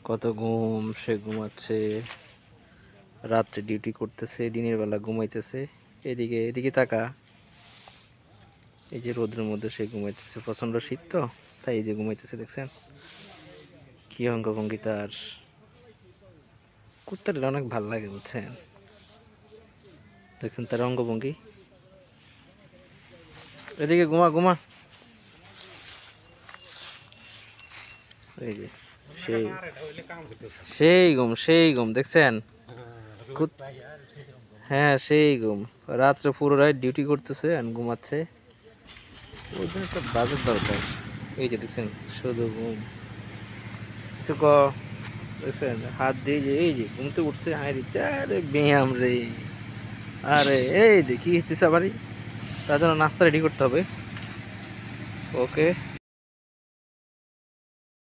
কত ঘুম, সে ঘুমাচ্ছে, রাত্রে ডিউটি করতেছে, দিনের বেলা ঘুমাইতেছে। এদিকে এদিকে তাকা, এই যে রোদের মধ্যে সে ঘুমাইতেছে, প্রচন্ড শীত তো তাই এই যে ঘুমাইতেছে। দেখছেন কি অঙ্গভঙ্গি তার। কুত্তাটা অনেক ভাল লাগে বুঝছেন, দেখছেন তার অঙ্গভঙ্গি। এদিকে ঘুমা ঘুমা, এই যে সেই সেই ঘুম, সেই ঘুম দেখছেন। হ্যাঁ সেই ঘুম, রাত্রে পুরো রাত ডিউটি করতেছে আর ঘুমাচ্ছে। ওই জন্য একটা বাজেট দরকার। এই যে দেখছেন শুধু ঘুম, কিছু দেখছেন হাত দিয়ে যে এই যে ঘুমতে উঠছে, হাই দিচ্ছে, আরে ব্যায়াম রে। আরে এই যে কি হচ্ছে আবারই, তার জন্য নাস্তা রেডি করতে হবে। ওকে।